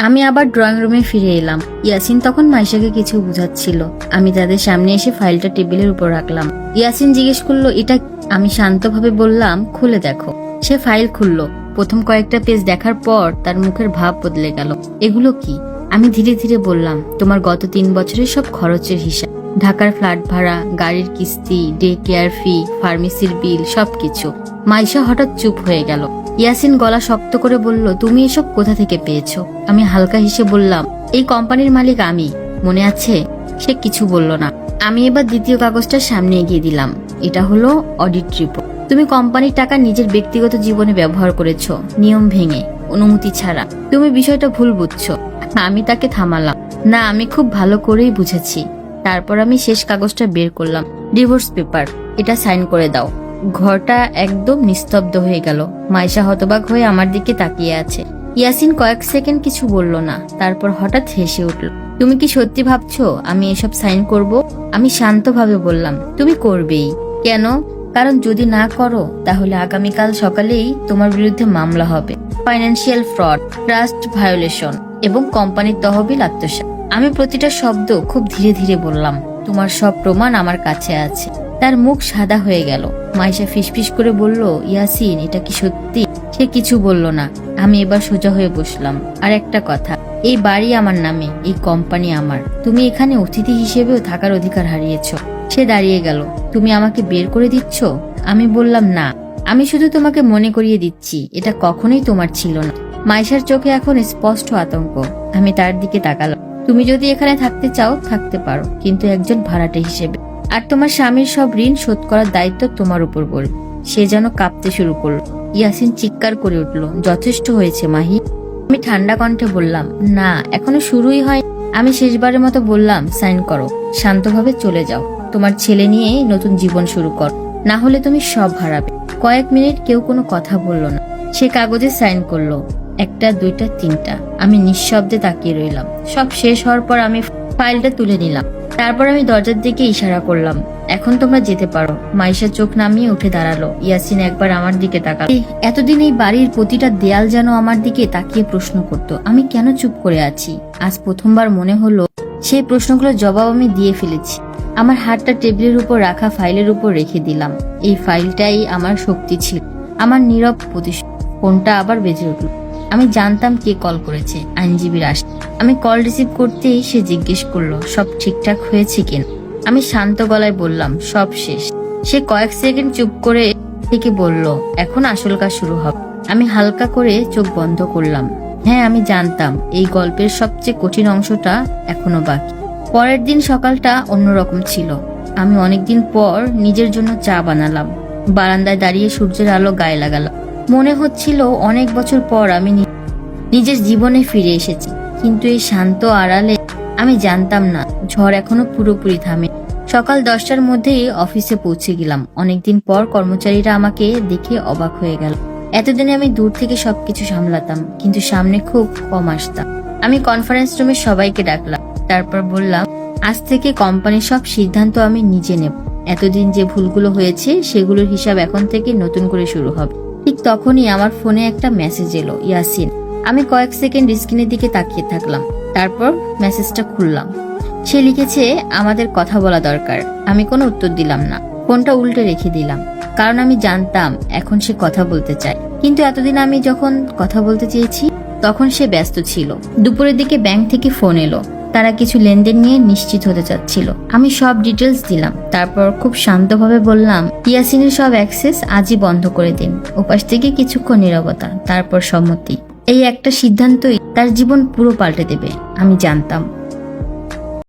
আমি আবার ড্রয়িং রুমে ফিরে এলাম। ইয়াসিন তখন মাইশাকে কিছু বুঝাচ্ছিল। আমি তাদের সামনে এসে ফাইলটা টেবিলের উপর রাখলাম। ইয়াসিন জিজ্ঞেস করলো এটা। আমি শান্তভাবে বললাম খুলে দেখো। সে ফাইল খুললো। প্রথম কয়েকটা পেজ দেখার পর তার মুখের ভাব বদলে গেল। এগুলো কি? আমি ধীরে ধীরে বললাম তোমার গত 3 বছরের সব খরচের হিসাব, ঢাকার ফ্ল্যাট ভাড়া, গাড়ির কিস্তি, ডে কেয়ার ফি, ফার্মেসির বিল, সবকিছু। মাইশা হঠাৎ চুপ হয়ে গেল। ইয়াসিন গলা শক্ত করে বলল তুমি এসব কোথা থেকে পেয়েছো? আমি হালকা হেসে বললাম এই কোম্পানির মালিক আমি, মনে আছে? সে কিছু বলল না। আমি এবার দ্বিতীয় কাগজটা সামনে এগিয়ে দিলাম। এটা হলো অডিট রিপোর্ট। তুমি কোম্পানির টাকা নিজের ব্যক্তিগত জীবনে ব্যবহার করেছো, নিয়ম ভেঙে, অনুমতি ছাড়া। তুমি বিষয়টা ভুল বুঝছো। আমি তাকে থামালাম। না, আমি খুব ভালো করেই বুঝেছি। তারপর আমি শেষ কাগজটা বের করলাম। ডিভোর্স পেপার, এটা সাইন করে দাও। ঘরটা একদম নিস্তব্ধ হয়ে গেল। মাইশা হতবাক হয়ে আমার দিকে তাকিয়ে আছে। ইয়াসিন কয়েক সেকেন্ড কিছু বলল না, তারপর হঠাৎ হেসে উঠল। তুমি কি সত্যি ভাবছো আমি এসব সাইন করব? আমি শান্তভাবে বললাম তুমি করবেই। কেন? কারণ যদি না করো তাহলে আগামীকাল সকালেই তোমার বিরুদ্ধে মামলা হবে, ফাইন্যান্সিয়াল ফ্রড, ট্রাস্ট ভায়োলেশন এবং কোম্পানির তহবিল আত্মসাৎ। আমি প্রতিটা শব্দ খুব ধীরে ধীরে বললাম। তোমার সব প্রমাণ আমার কাছে আছে। তার মুখ সাদা হয়ে গেল। মাইশা ফিসফিস করে বলল ইয়াসিন এটা কি সত্যি? সে কিছু বলল না। আমি এবার সোজা হয়ে বসলাম। আর একটা কথা, এই বাড়ি আমার নামে, এই কোম্পানি আমার। তুমি এখানে অতিথি হিসেবেও থাকার অধিকার হারিয়েছো। সে দাঁড়িয়ে গেল। তুমি আমাকে বের করে দিচ্ছ? আমি বললাম না, আমি শুধু তোমাকে মনে করিয়ে দিচ্ছি এটা কখনোই তোমার ছিল না। মাইশার চোখে এখন স্পষ্ট আতঙ্ক। আমি তার দিকে তাকালাম। তুমি যদি এখানে থাকতে চাও থাকতে পারো, কিন্তু একজন ভাড়াটে হিসেবে। আর তোমার স্বামীর সব ঋণ শোধ করার দায়িত্ব তোমার উপর পড়বে। সে যেন কাঁপতে শুরু করলো। ইয়াসিন চিৎকার করে উঠল যথেষ্ট হয়েছে মাহি। আমি ঠান্ডা কণ্ঠে বললাম না, এখনো শুরুই হয়। আমি শেষবারের মতো বললাম সাইন করো, শান্তভাবে চলে যাও। তোমার ছেলে নিয়ে নতুন জীবন শুরু কর, না হলে তুমি সব হারাবে। কয়েক মিনিট কেউ কোনো কথা বলল না। সে কাগজে সাইন করলো। 1, 2, 3। আমি নিঃশব্দে তাকিয়ে রইলাম। সব শেষ হওয়ার পর আমি ফাইলটা তুলে নিলাম। তারপর আমি দরজার দিকে ইশারা করলাম এখন তোমরা যেতে পারো। মাইশা চোখ নামিয়ে উঠে দাঁড়ালো। ইয়াসিন একবার আমার দিকে তাকালো। এতদিন এই বাড়ির প্রতিটা দেয়াল যেন আমার দিকে তাকিয়ে প্রশ্ন করত আমি কেন চুপ করে আছি। আজ প্রথমবার মনে হলো সেই প্রশ্নগুলোর জবাব আমি দিয়ে ফেলেছি। আমার হাতটা টেবিলের উপর রাখা ফাইলের উপর রেখে দিলাম। এই ফাইলটাই আমার শক্তি ছিল, আমার নীরব প্রতিশোধ। ফোনটা আবার বেজে উঠল। আমি জানতাম কে কল করেছে, আইনজীবীর আস। আমি কল রিসিভ করতেই সে জিজ্ঞেস করলো সব ঠিকঠাক হয়েছে কিনা। আমি শান্ত গলায় বললাম সব শেষ। সে কয়েক সেকেন্ড চুপ করে থেকে বলল এখন আসল কাজ শুরু হবে। আমি হালকা করে চোখ বন্ধ করলাম। হ্যাঁ, আমি জানতাম এই গল্পের সবচেয়ে কঠিন অংশটা এখনো বাকি। পরের দিন সকালটা অন্যরকম ছিল। আমি অনেকদিন পর নিজের জন্য চা বানালাম। বারান্দায় দাঁড়িয়ে সূর্যের আলো গায়ে লাগালাম। মনে হচ্ছিল অনেক বছর পর আমি নিজের জীবনে ফিরে এসেছি। কিন্তু এই শান্ত আড়ালে আমি জানতাম না ঝড় এখনো পুরোপুরি থামে। সকাল 10টার মধ্যেই অফিসে পৌঁছে গেলাম। অনেকদিন পর কর্মচারীরা আমাকে দেখে অবাক হয়ে গেল। এতদিনে আমি দূর থেকে সবকিছু সামলাতাম, কিন্তু সামনে খুব কম আসতাম। আমি কনফারেন্স রুমে সবাইকে ডাকলাম। তারপর বললাম আজ থেকে কোম্পানির সব সিদ্ধান্ত আমি নিজে নেব। এতদিন যে ভুলগুলো হয়েছে সেগুলোর হিসাব এখন থেকে নতুন করে শুরু হবে। ঠিক তখনই আমার ফোনে একটা মেসেজ এলো, ইয়াসিন। আমি কয়েক সেকেন্ড স্ক্রিনের দিকে তাকিয়ে থাকলাম। তারপর মেসেজটা খুললাম। সে লিখেছে আমাদের কথা বলা দরকার। আমি কোনো উত্তর দিলাম না, ফোনটা উল্টে রেখে দিলাম। কারণ আমি জানতাম এখন সে কথা বলতে চায়। কিন্তু এতদিন আমি যখন কথা বলতে চেয়েছি তখন সে ব্যস্ত ছিল। দুপুরের দিকে ব্যাংক থেকে ফোন এলো। তারা কিছু লেনদেন নিয়ে নিশ্চিত হতে চাচ্ছিল। আমি সব ডিটেলস দিলাম। তারপর খুব শান্তভাবে বললাম ইয়াসিনের সব অ্যাক্সেস আজই বন্ধ করে দিন। ওপাশ থেকে কিছুক্ষণ নীরবতা, তারপর সম্মতি। এই একটা সিদ্ধান্তই তার জীবন পুরো পাল্টে দেবে। আমি জানতাম